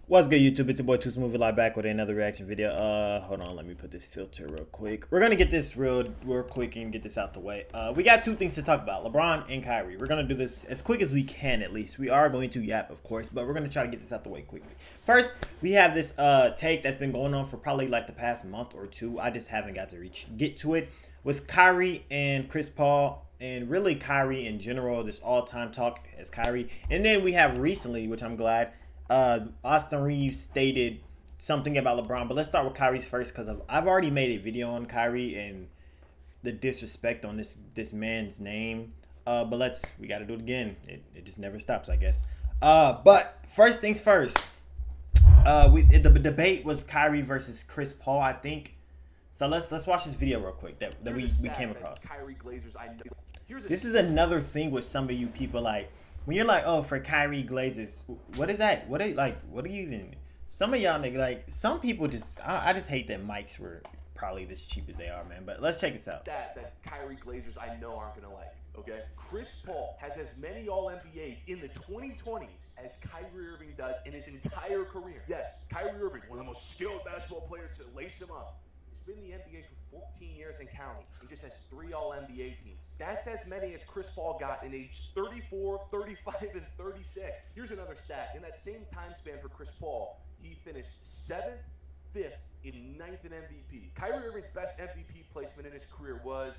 What's good, YouTube? It's your boy Too Smooth Live back with another reaction video. Hold on, let me put this filter real quick. We're gonna get this real quick and get this out the way. We got two things to talk about: LeBron and Kyrie. We're gonna do this as quick as we can, at least. We are going to yap, of course, but we're gonna try to get this out the way quickly. First, we have this take that's been going on for probably like the past month or two. I just haven't got to get to it with Kyrie and Chris Paul. And really Kyrie in general, this all-time talk as Kyrie. And then we have recently, which I'm glad, Austin Reeves stated something about LeBron. But let's start with Kyrie's first, because I've already made a video on Kyrie and the disrespect on this man's name. But we got to do it again. It just never stops, I guess. But first things first. The debate was Kyrie versus Chris Paul, I think. So let's watch this video real quick that we came across. Kyrie Glazers, I know. This is another thing with some of you people, like when you're like, oh, for Kyrie Glazers, what is that? What are you even? Some of y'all niggas, like some people just, I just hate that mics were probably this cheap as they are, man. But let's check this out. That Kyrie Glazers I know aren't gonna like. Okay, Chris Paul has as many All-NBAs in the 2020s as Kyrie Irving does in his entire career. Yes, Kyrie Irving, one of the most skilled basketball players to lace him up. He's been in the NBA for 14 years and counting. He just has 3 All-NBA teams. That's as many as Chris Paul got in age 34, 35, and 36. Here's another stat. In that same time span for Chris Paul, he finished 7th, 5th, and 9th in MVP. Kyrie Irving's best MVP placement in his career was,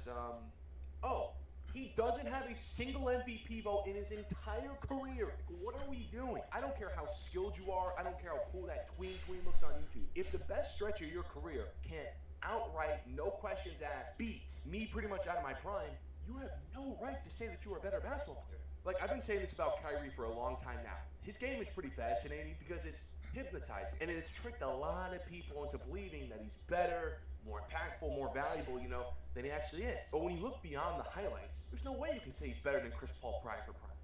he doesn't have a single MVP vote in his entire career. What are we doing? I don't care how skilled you are. I don't care how cool that tween looks on YouTube. If the best stretch of your career can't outright, no questions asked, beat me pretty much out of my prime, you have no right to say that you are a better basketball player. Like, I've been saying this about Kyrie for a long time now. His game is pretty fascinating because it's hypnotizing, and it's tricked a lot of people into believing that he's better, more impactful, more valuable, than he actually is. But when you look beyond the highlights, there's no way you can say he's better than Chris Paul prime for prime.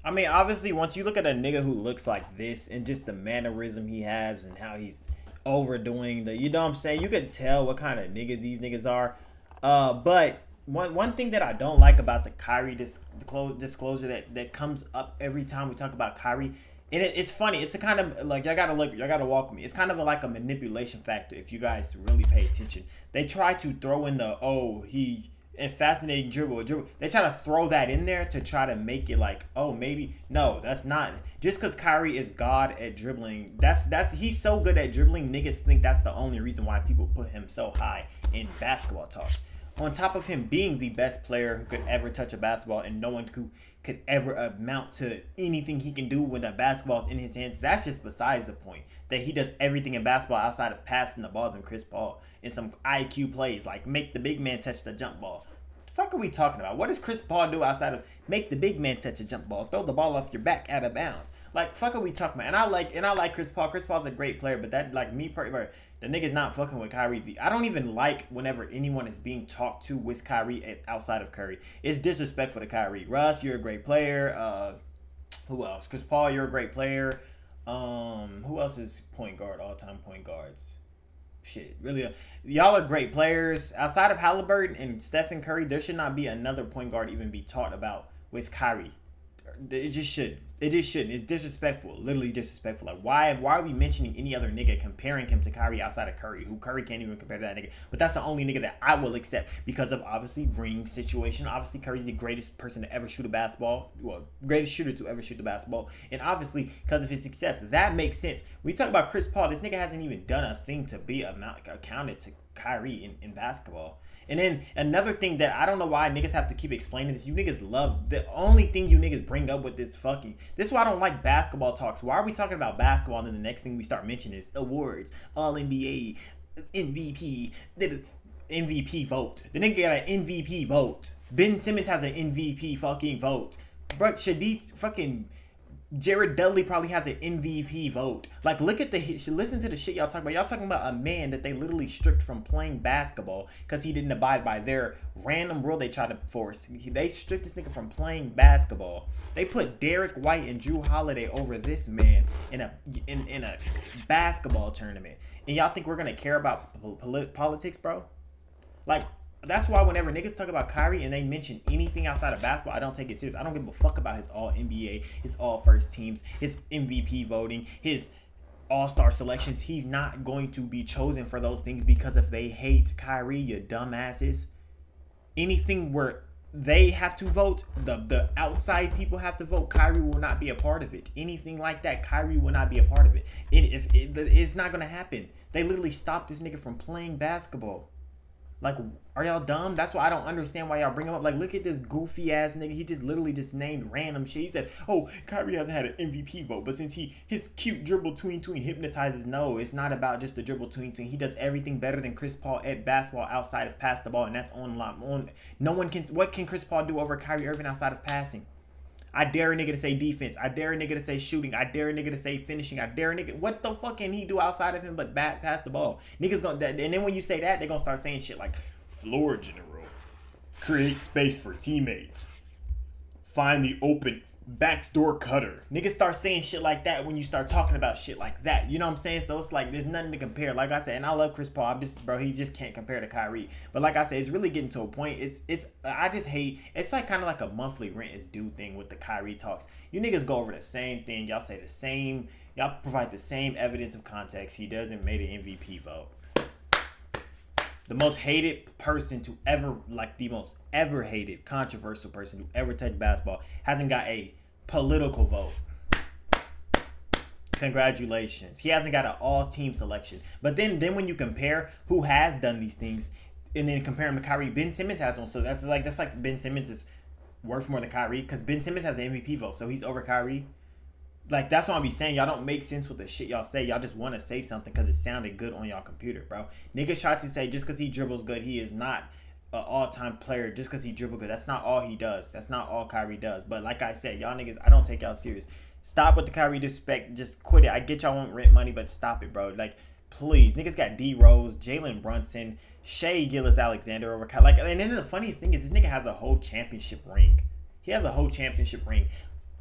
I mean, obviously, once you look at a nigga who looks like this and just the mannerism he has and how he's overdoing you know what I'm saying? You could tell what kind of niggas these niggas are. But one thing that I don't like about the Kyrie disclosure that comes up every time we talk about Kyrie, and it's funny. It's a kind of like y'all gotta walk with me. It's kind of like a manipulation factor if you guys really pay attention. They try to throw in he and fascinating dribble. They try to throw that in there to try to make it like, oh, maybe no, that's not. Just because Kyrie is God at dribbling, he's so good at dribbling. Niggas think that's the only reason why people put him so high in basketball talks. On top of him being the best player who could ever touch a basketball, and no one could ever amount to anything he can do when the basketball's in his hands, that's just besides the point. That he does everything in basketball outside of passing the ball than Chris Paul in some IQ plays, like make the big man touch the jump ball. The fuck are we talking about? What does Chris Paul do outside of make the big man touch a jump ball, throw the ball off your back out of bounds? Like, fuck are we talking about? And I like Chris Paul. Chris Paul's a great player, but that, like, me personally, the nigga's not fucking with Kyrie. I don't even like whenever anyone is being talked to with Kyrie outside of Curry. It's disrespectful to Kyrie. Russ, you're a great player. Who else? Chris Paul, you're a great player. Who else is point guard, all-time point guards? Shit, really, y'all are great players. Outside of Halliburton and Stephen Curry, there should not be another point guard even be talked about with Kyrie. It just shouldn't. It's disrespectful. Literally disrespectful. Like, why are we mentioning any other nigga, comparing him to Kyrie outside of Curry, who Curry can't even compare to that nigga? But that's the only nigga that I will accept because of, obviously, ring situation. Obviously, Curry's the greatest person to ever shoot a basketball. Well, greatest shooter to ever shoot the basketball. And obviously, because of his success, that makes sense. When we talk about Chris Paul, this nigga hasn't even done a thing to be accounted to Kyrie in basketball. And then another thing that I don't know why niggas have to keep explaining this. You niggas love, the only thing you niggas bring up with this is why I don't like basketball talks. Why are we talking about basketball and then the next thing we start mentioning is awards, All-NBA, MVP vote. The nigga got an MVP vote. Ben Simmons has an MVP fucking vote. Bro, should these fucking Jared Dudley probably has an MVP vote. Like, look at listen to the shit y'all talking about. Y'all talking about a man that they literally stripped from playing basketball because he didn't abide by their random rule they tried to force. They stripped this nigga from playing basketball. They put Derek White and Drew Holiday over this man in a basketball tournament. And y'all think we're gonna care about politics, bro? Like, that's why whenever niggas talk about Kyrie and they mention anything outside of basketball, I don't take it serious. I don't give a fuck about his all NBA, his all first teams, his MVP voting, his all-star selections, he's not going to be chosen for those things because if they hate Kyrie, you dumbasses. Anything where they have to vote, the outside people have to vote, Kyrie will not be a part of it. Anything like that, Kyrie will not be a part of it. It's not gonna happen. They literally stopped this nigga from playing basketball. Like, are y'all dumb? That's why I don't understand why y'all bring him up. Like, look at this goofy ass nigga. He just literally just named random shit. He said, "Oh, Kyrie hasn't had an MVP vote, but since his cute dribble tween hypnotizes." No, it's not about just the dribble tween. He does everything better than Chris Paul at basketball outside of pass the ball, and that's on. No one can. What can Chris Paul do over Kyrie Irving outside of passing? I dare a nigga to say defense. I dare a nigga to say shooting. I dare a nigga to say finishing. I dare a nigga. What the fuck can he do outside of him but pass the ball? Niggas gonna. And then when you say that, they're gonna start saying shit like floor general, create space for teammates, find the open backdoor cutter. Niggas start saying shit like that when you start talking about shit like that. You know what I'm saying? So it's like there's nothing to compare. Like I said, and I love Chris Paul. He just can't compare to Kyrie. But like I said, it's really getting to a point. I just hate. It's like kind of like a monthly rent is due thing with the Kyrie talks. You niggas go over the same thing. Y'all say the same. Y'all provide the same evidence of context. He doesn't make an MVP vote. The most hated person to ever, like the most ever hated, controversial person to ever touch basketball hasn't got a political vote. Congratulations. He hasn't got an all-team selection. But then when you compare who has done these things and then compare him to Kyrie, Ben Simmons has one. So that's like Ben Simmons is worth more than Kyrie because Ben Simmons has an MVP vote. So he's over Kyrie. Like, that's what I be saying. Y'all don't make sense with the shit y'all say. Y'all just want to say something because it sounded good on y'all computer, bro. Niggas try to say just because he dribbles good, he is not an all-time player just because he dribble good. That's not all he does. That's not all Kyrie does. But like I said, y'all niggas, I don't take y'all serious. Stop with the Kyrie disrespect. Just quit it. I get y'all want rent money, but stop it, bro. Like, please. Niggas got D Rose, Jalen Brunson, Shea Gilgeous-Alexander over Kyrie. Like, and then the funniest thing is this nigga has a whole championship ring. He has a whole championship ring.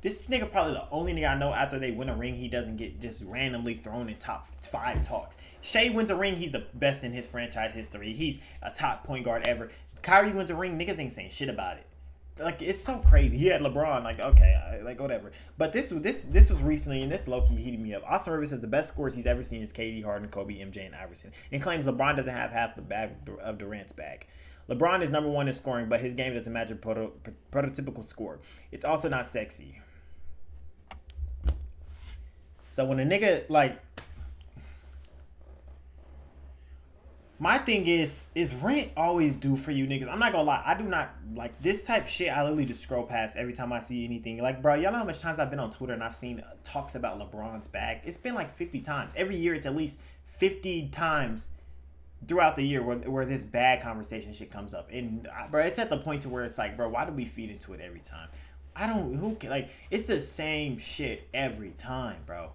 This nigga probably the only nigga I know after they win a ring, he doesn't get just randomly thrown in top 5 talks. Shea wins a ring, he's the best in his franchise history. He's a top point guard ever. Kyrie wins a ring, niggas ain't saying shit about it. Like, it's so crazy. He had LeBron, like, okay, like, whatever. But this was recently, and this low-key heated me up. Austin Rivers says the best scores he's ever seen is KD, Harden, Kobe, MJ, and Iverson, and claims LeBron doesn't have half the bag of Durant's bag. LeBron is number 1 in scoring, but his game doesn't match a prototypical score. It's also not sexy. So when a nigga, like, my thing is rent always due for you niggas? I'm not gonna lie, I do not, like, this type shit, I literally just scroll past every time I see anything. Like, bro, y'all know how much times I've been on Twitter and I've seen talks about LeBron's bag? It's been like 50 times. Every year it's at least 50 times throughout the year where this bag conversation shit comes up. And, bro, it's at the point to where it's like, bro, why do we feed into it every time? It's the same shit every time, bro.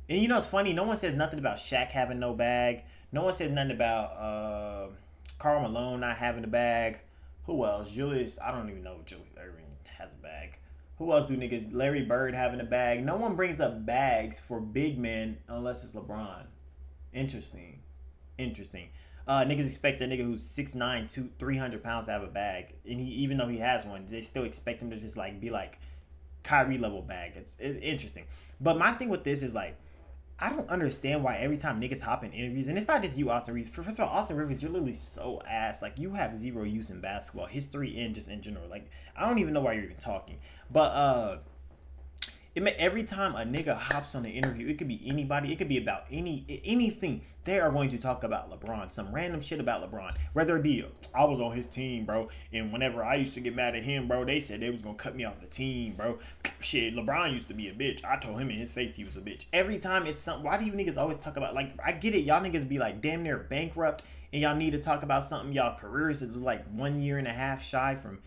And you know what's funny? No one says nothing about Shaq having no bag. No one says nothing about Karl Malone not having a bag. Who else? Julius. I don't even know if Julius Erving has a bag. Who else do niggas? Larry Bird having a bag. No one brings up bags for big men unless it's LeBron. Interesting. Niggas expect a nigga who's 6'9", 300 pounds to have a bag. And even though he has one, they still expect him to just like be like Kyrie level bag. It's interesting. But my thing with this is like, I don't understand why every time niggas hop in interviews, and it's not just you, Austin Reeves. First of all, Austin Rivers, you're literally so ass. Like, you have zero use in basketball history and just in general. Like, I don't even know why you're even talking. But every time a nigga hops on an interview, it could be anybody, it could be about anything. They are going to talk about LeBron, some random shit about LeBron. Whether it be, I was on his team, bro, and whenever I used to get mad at him, bro, they said they was going to cut me off the team, bro. Shit, LeBron used to be a bitch. I told him in his face he was a bitch. Every time it's something, why do you niggas always talk about, like, I get it, y'all niggas be like damn near bankrupt, and y'all need to talk about something, y'all careers is like 1.5 years shy from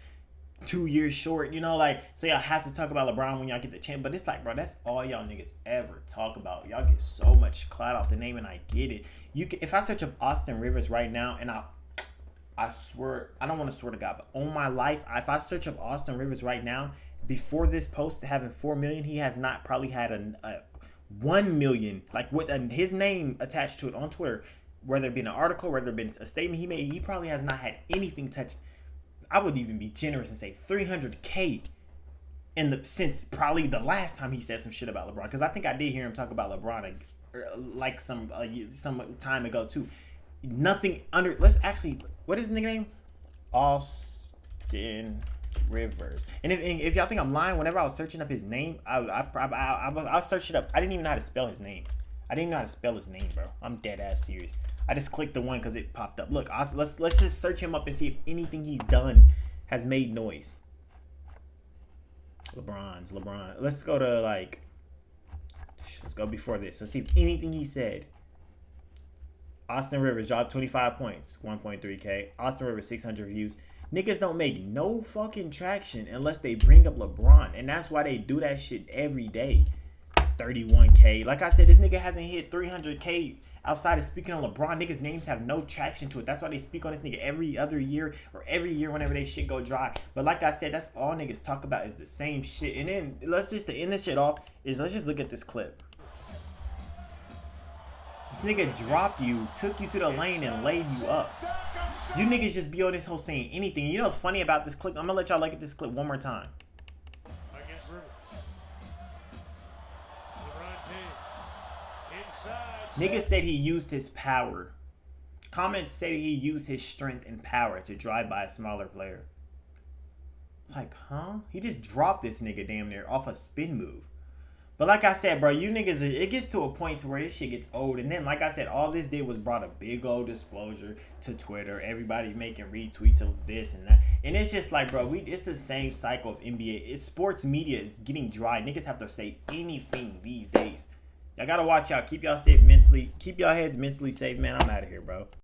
2 years short, you know, like, so y'all have to talk about LeBron when y'all get the chance. But it's like, bro, that's all y'all niggas ever talk about. Y'all get so much clout off the name, and I get it. If I search up Austin Rivers right now, and I swear, I don't want to swear to God, but on my life, if I search up Austin Rivers right now, before this post having 4 million, he has not probably had a 1 million, like, with his name attached to it on Twitter, whether it be an article, whether it be a statement he made, he probably has not had anything touched. I would even be generous and say 300K since probably the last time he said some shit about LeBron. Because I think I did hear him talk about LeBron like some time ago too. Nothing under. Let's actually. What is his name? Austin Rivers. And if y'all think I'm lying, whenever I was searching up his name, I'll search it up. I didn't even know how to spell his name. I didn't know how to spell his name, bro. I'm dead ass serious. I just clicked the one because it popped up. Look, let's just search him up and see if anything he's done has made noise. LeBron. Let's go to like. Let's go before this. Let's see if anything he said. Austin Rivers dropped 25 points, 1.3K. Austin Rivers 600 views. Niggas don't make no fucking traction unless they bring up LeBron, and that's why they do that shit every day. 31K. Like I said, this nigga hasn't hit 300K outside of speaking on LeBron. Niggas' names have no traction to it. That's why they speak on this nigga every other year or every year whenever they shit go dry. But like I said, that's all niggas talk about is the same shit. And then let's just to end this shit off is let's just look at this clip. This nigga dropped you, took you to the lane, and laid you up. You niggas just be on this whole saying anything. You know what's funny about this clip? I'm gonna let y'all look at this clip one more time. Against Rivers. LeBron James. Inside. Niggas said he used his power. Comments say he used his strength and power to drive by a smaller player. Like, huh? He just dropped this nigga damn near off a spin move. But like I said, bro, you niggas, it gets to a point to where this shit gets old. And then, like I said, all this did was brought a big old disclosure to Twitter. Everybody making retweets of this and that. And it's just like, bro, it's the same cycle of NBA. It's sports media is getting dry. Niggas have to say anything these days. Y'all gotta watch out. Keep y'all safe mentally. Keep y'all heads mentally safe, man. I'm out of here, bro.